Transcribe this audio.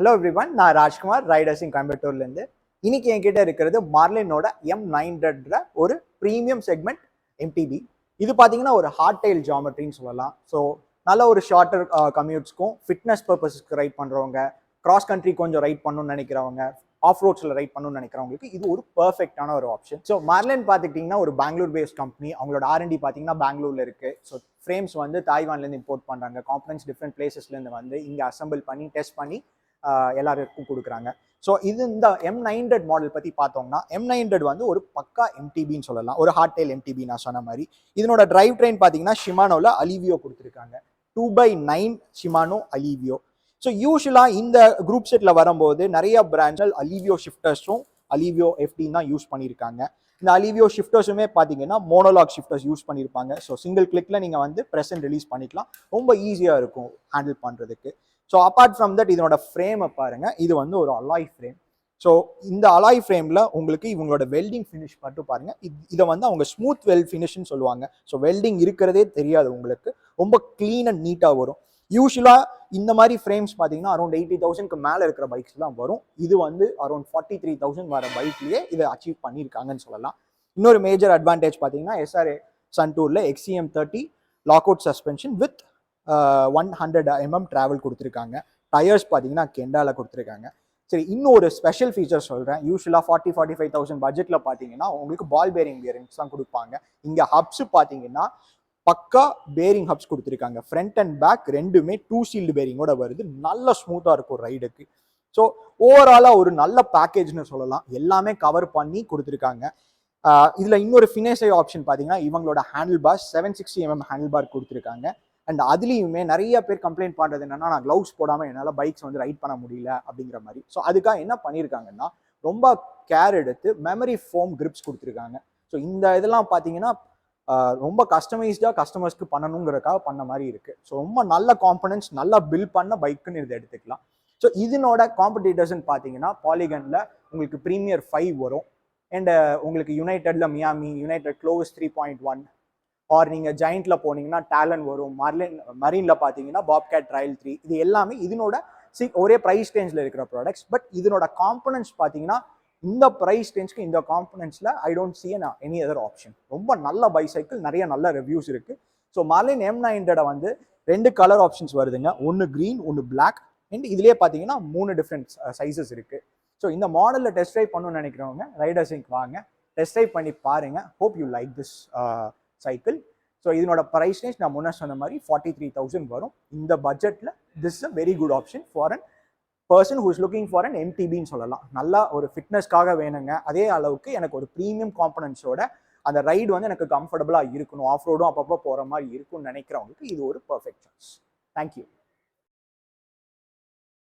Hello everyone, நான் Rajkumar Riders இன் கோயம்புத்தூர்ல இருந்து. இன்னைக்கு என்கிட்ட இருக்கிறது மார்லினோட M900 ஒரு பிரீமியம் செக்மெண்ட் MTB. இது பாத்தீங்கன்னா ஒரு ஹார்ட் டெயில் ஜியாமெட்ரின்னு சொல்லலாம். ஸோ நல்ல ஒரு ஷார்ட்டர் கம்யூட்ஸ்க்கும் ஃபிட்னஸ் பர்பஸஸ்க்கு ரைட் பண்றவங்க, கிராஸ் கண்ட்ரி கொஞ்சம் ரைட் பண்ணணும்னு நினைக்கிறவங்க, ஆஃப் ரோட்ஸ்ல ரைட் பண்ணணும்னு நினைக்கிறவங்களுக்கு இது ஒரு பெர்ஃபெக்டான ஒரு ஆப்ஷன். ஸோ மார்லின் பார்த்துக்கிட்டிங்கன்னா ஒரு பெங்களூர் பேஸ்ட் கம்பெனி. அவங்களோட R&D பார்த்தீங்கன்னா பெங்களூர்ல இருக்கு. ஸோ ஃப்ரேம்ஸ் வந்து தாய்வான்லேருந்து இம்போர்ட் பண்றாங்க. காம்பனன்ட்ஸ் டிஃப்ரெண்ட் பிளேசஸ்லேருந்து வந்து இங்கே அசம்பிள் பண்ணி டெஸ்ட் பண்ணி எல்லாருக்கும் கொடுக்குறாங்க. ஸோ இது இந்த M900 மாடல் பற்றி பார்த்தோம்னா M900 வந்து ஒரு பக்கா MTBன்னு சொல்லலாம், ஒரு ஹார்ட் டெயில் MTB. நான் சொன்ன மாதிரி இதனோட டிரைவ் ட்ரெயின் பார்த்தீங்கன்னா ஷிமானோவில் அலிவியோ கொடுத்துருக்காங்க. 2x9 Shimano அலிவியோ. ஸோ யூஸ்வலாக இந்த குரூப் செட்டில் வரும்போது நிறைய பிராண்ட்கள் அலிவியோ ஷிஃப்டர்ஸும் அலிவியோ FD தான் யூஸ் பண்ணியிருக்காங்க. இந்த அலிவியோ ஷிஃப்டர்ஸுமே பார்த்தீங்கன்னா மோனோலாக் ஷிஃப்டர்ஸ் யூஸ் பண்ணியிருப்பாங்க. ஸோ சிங்கிள் கிளிக்கில் நீங்கள் வந்து ப்ரெஸ் அண்ட் ரிலீஸ் பண்ணிக்கலாம். ரொம்ப ஈஸியாக இருக்கும் ஹேண்டில் பண்ணுறதுக்கு. ஸோ அப்பார்ட் ஃப்ரம் தட் இதனோட ஃப்ரேமை பாருங்க, இது வந்து ஒரு அலாய் ஃப்ரேம். ஸோ இந்த அலாய் ஃப்ரேமில் உங்களுக்கு இவங்களோட வெல்டிங் ஃபினிஷ் மட்டும் பாருங்க. இதை வந்து அவங்க ஸ்மூத் வெல்ட் ஃபினிஷ்னு சொல்லுவாங்க. ஸோ வெல்டிங் இருக்கிறதே தெரியாது உங்களுக்கு, ரொம்ப க்ளீன் அண்ட் நீட்டாக வரும். யூஸ்வலாக இந்த மாதிரி ஃப்ரேம்ஸ் பார்த்தீங்கன்னா அரௌண்ட் 80,000க்கு மேலே இருக்கிற பைக்ஸ் தான் வரும். இது வந்து அரௌண்ட் 43,000 வர பைக்லேயே இதை அச்சீவ் பண்ணியிருக்காங்கன்னு சொல்லலாம். இன்னொரு மேஜர் அட்வான்டேஜ் பார்த்தீங்கன்னா SRA Suntour XCM30 lockout suspension with 100 mm travel கொடுத்துருக்காங்க. டயர்ஸ் பார்த்தீங்கன்னா கெண்டால கொடுத்துருக்காங்க. சரி, இன்னும் ஒரு ஸ்பெஷல் ஃபீச்சர் சொல்கிறேன். யூஸ்வலாக 45,000 பட்ஜெட்டில் பார்த்தீங்கன்னா உங்களுக்கு பால் பேரிங்ஸ் தான் கொடுப்பாங்க. இங்கே ஹப்ஸ் பார்த்தீங்கன்னா பக்கா பேரிங் ஹப்ஸ் கொடுத்துருக்காங்க. ஃப்ரண்ட் அண்ட் பேக் ரெண்டுமே 2 சீல்டு பேரிங்கோட வருது. நல்ல ஸ்மூத்தாக இருக்கும் ரைடுக்கு. ஸோ ஓவராலாக ஒரு நல்ல பேக்கேஜ்னு சொல்லலாம். எல்லாமே கவர் பண்ணி கொடுத்துருக்காங்க. இதில் இன்னொரு ஃபினிஷை ஆப்ஷன் பார்த்தீங்கன்னா இவங்களோட handle bar 760 mm handle bar கொடுத்துருக்காங்க. அண்ட் அதுலேயுமே நிறைய பேர் கம்ப்ளைண்ட் பண்ணுறது என்னன்னா, நான் க்ளவுஸ் போடாமல் என்னால் பைக்ஸ் வந்து ரைட் பண்ண முடியல அப்படிங்கிற மாதிரி. ஸோ அதுக்காக என்ன பண்ணியிருக்காங்கன்னா ரொம்ப கேர் எடுத்து மெமரி ஃபோம் கிரிப்ஸ் கொடுத்துருக்காங்க. ஸோ இந்த இதெல்லாம் பார்த்தீங்கன்னா ரொம்ப கஸ்டமைஸ்டாக கஸ்டமர்ஸ்க்கு பண்ணணுங்கிறதுக்காக பண்ண மாதிரி இருக்குது. ஸோ ரொம்ப நல்ல காம்பனன்ட்ஸ், நல்லா பில்ட் பண்ண பைக்குன்னு இதை எடுத்துக்கலாம். ஸோ இதனோட காம்படிட்டர்ஸ்ன்னு பார்த்தீங்கன்னா பாலிகனில் உங்களுக்கு ப்ரீமியர் 5 வரும். அண்ட் உங்களுக்கு யுனைடெட்ல மியாமி, யுனைடெட் க்ளோஸ் 3.1, ஆர் நீங்கள் ஜெயிண்ட்டில் போனீங்கன்னா டேலன் வரும். மரீனில் பார்த்தீங்கன்னா பாப்கேட் ட்ரையல் 3. இது எல்லாமே இதனோட ஒரே ப்ரைஸ் ரேஞ்சில் இருக்கிற ப்ராடக்ட்ஸ். பட் இதனோட காம்பனன்ட்ஸ் பார்த்தீங்கன்னா இந்த ப்ரைஸ் ரேஞ்சுக்கு இந்த காம்பனன்ட்ஸில் I don't see any other option. ரொம்ப நல்ல பைசைக்கிள், நிறைய நல்ல ரிவ்யூஸ் இருக்குது. ஸோ மார்லின் M900 வந்து 2 கலர் ஆப்ஷன்ஸ் வருதுங்க. ஒன்று க்ரீன், ஒன்று பிளாக். அண்ட் இதுலேயே பார்த்தீங்கன்னா 3 டிஃப்ரெண்ட் சைஸஸ் இருக்குது. ஸோ இந்த மாடலில் டெஸ்ட் ட்ரைவ் பண்ணணும்னு நினைக்கிறவங்க ரைடர்ஸ் இன்க் வாங்க, டெஸ்ட் ட்ரைவ் பண்ணி பாருங்கள். Hope you like this cycle. So இதனோட ப்ரைஸ் ரேஞ்ச் நான் முன்ன சொன்ன மாதிரி 43,000 வரும். இந்த பட்ஜெட்டில் this is a very good option for an person who is looking for an MTBன்னு சொல்லலாம். நல்லா ஒரு ஃபிட்னஸ்க்காக வேணுங்க, அதே அளவுக்கு எனக்கு ஒரு ப்ரீமியம் காம்பனன்ட்ஸோட அந்த ரைடு வந்து எனக்கு கம்ஃபர்டபுளாக இருக்கணும், ஆஃப் ரோடும் அப்பப்போ போகிற மாதிரி இருக்கும்னு நினைக்கிறவங்களுக்கு இது ஒரு பர்ஃபெக்ட் சாய்ஸ். தேங்க்யூ.